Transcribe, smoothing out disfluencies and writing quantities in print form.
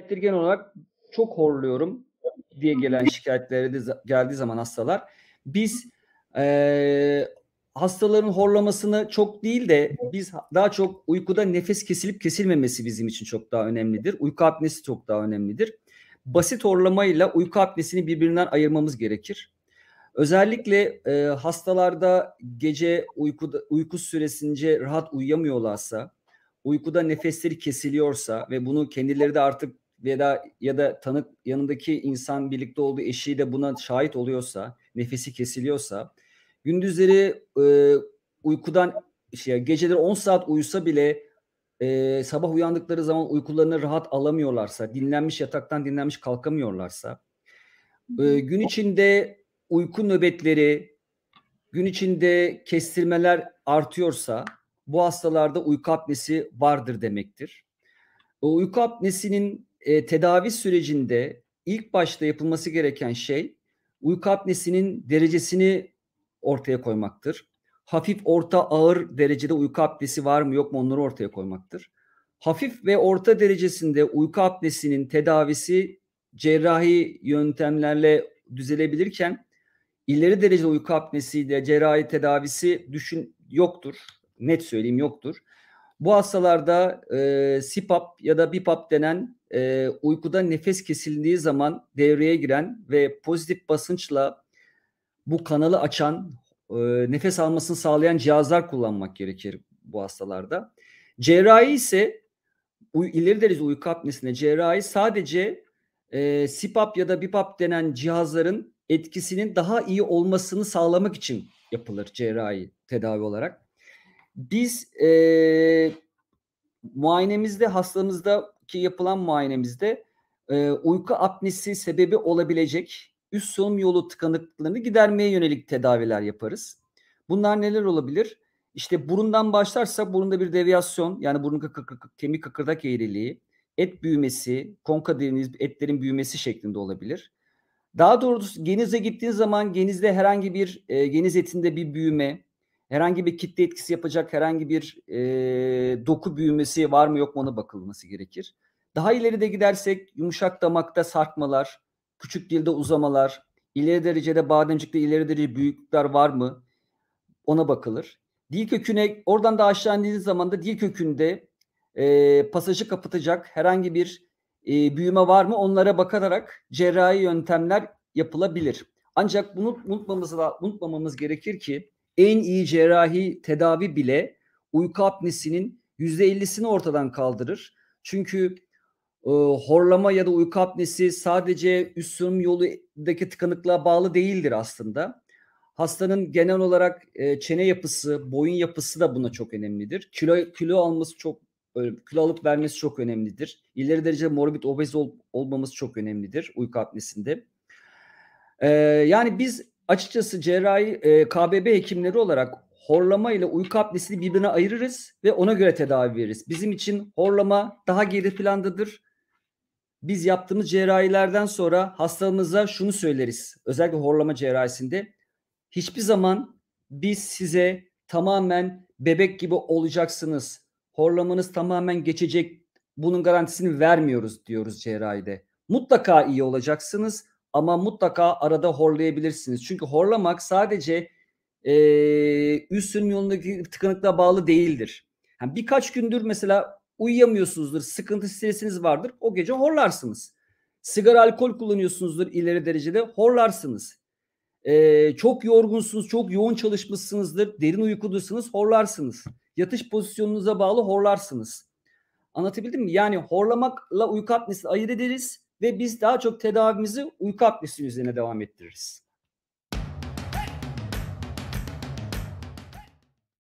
şikayetleri genel olarak çok horluyorum diye gelen şikayetlere de geldiği zaman hastalar, biz hastaların horlamasını çok değil de biz daha çok uykuda nefes kesilip kesilmemesi bizim için çok daha önemlidir. Uyku apnesi çok daha önemlidir. Basit horlamayla uyku apnesini birbirinden ayırmamız gerekir. Özellikle hastalarda gece uyku süresince rahat uyuyamıyorlarsa, uykuda nefesleri kesiliyorsa ve bunu kendileri de artık ya da tanık yanındaki insan birlikte olduğu eşi de buna şahit oluyorsa, nefesi kesiliyorsa, gündüzleri uykudan geceleri 10 saat uyusa bile sabah uyandıkları zaman uykularını rahat alamıyorlarsa, yataktan dinlenmiş kalkamıyorlarsa, gün içinde uyku nöbetleri, gün içinde kestirmeler artıyorsa bu hastalarda uyku apnesi vardır demektir. O uyku apnesinin tedavi sürecinde ilk başta yapılması gereken şey uyku apnesinin derecesini ortaya koymaktır. Hafif, orta, ağır derecede uyku apnesi var mı yok mu onları ortaya koymaktır. Hafif ve orta derecesinde uyku apnesinin tedavisi cerrahi yöntemlerle düzelebilirken ileri derecede uyku apnesiyle cerrahi tedavisi yoktur. Net söyleyeyim yoktur. Bu hastalarda CPAP ya da BiPAP denen uykuda nefes kesildiği zaman devreye giren ve pozitif basınçla bu kanalı açan, nefes almasını sağlayan cihazlar kullanmak gerekir bu hastalarda. Cerrahi ise ileri derece uyku apnesine cerrahi sadece CPAP ya da BiPAP denen cihazların etkisinin daha iyi olmasını sağlamak için yapılır cerrahi tedavi olarak. Biz hastamızdaki yapılan muayenemizde uyku apnesi sebebi olabilecek üst solunum yolu tıkanıklıklarını gidermeye yönelik tedaviler yaparız. Bunlar neler olabilir? İşte burundan başlarsa burunda bir deviyasyon, yani burun kemik kıkırdak eğriliği, et büyümesi, konka dediğimiz etlerin büyümesi şeklinde olabilir. Daha doğrusu genize gittiğin zaman genizde herhangi bir geniz etinde bir büyüme, herhangi bir kitle etkisi yapacak herhangi bir doku büyümesi var mı yok mu ona bakılması gerekir. Daha ileride gidersek yumuşak damakta sarkmalar, küçük dilde uzamalar, ileri derecede bademcikte ileri derece büyüklükler var mı ona bakılır. Dil köküne oradan da aşağı indiğiniz zaman da dil kökünde pasajı kapatacak herhangi bir büyüme var mı onlara bakarak cerrahi yöntemler yapılabilir. Ancak bunu unutmamamız gerekir ki en iyi cerrahi tedavi bile uyku apnesinin %50'sini ortadan kaldırır. Çünkü horlama ya da uyku apnesi sadece üst solunum yolundaki tıkanıklığa bağlı değildir aslında. Hastanın genel olarak çene yapısı, boyun yapısı da buna çok önemlidir. Kilo alıp vermesi çok önemlidir. İleri derece morbid obez olmamız çok önemlidir uyku apnesinde. Yani biz açıkçası cerrahi KBB hekimleri olarak horlama ile uyku apnesini birbirine ayırırız ve ona göre tedavi veririz. Bizim için horlama daha geri plandadır. Biz yaptığımız cerrahilerden sonra hastamıza şunu söyleriz. Özellikle horlama cerrahisinde hiçbir zaman biz size tamamen bebek gibi olacaksınız, horlamanız tamamen geçecek, bunun garantisini vermiyoruz diyoruz cerrahide. Mutlaka iyi olacaksınız ama mutlaka arada horlayabilirsiniz. Çünkü horlamak sadece üst solunum yolundaki tıkanıklığa bağlı değildir. Yani birkaç gündür mesela uyuyamıyorsunuzdur, sıkıntı, stresiniz vardır, o gece horlarsınız. Sigara, alkol kullanıyorsunuzdur ileri derecede, horlarsınız. Çok yorgunsunuz, çok yoğun çalışmışsınızdır, derin uykudasınız, horlarsınız. Yatış pozisyonunuza bağlı horlarsınız. Anlatabildim mi? Yani horlamakla uyku apnesini ayırt ederiz ve biz daha çok tedavimizi uyku apnesi üzerine devam ettiririz.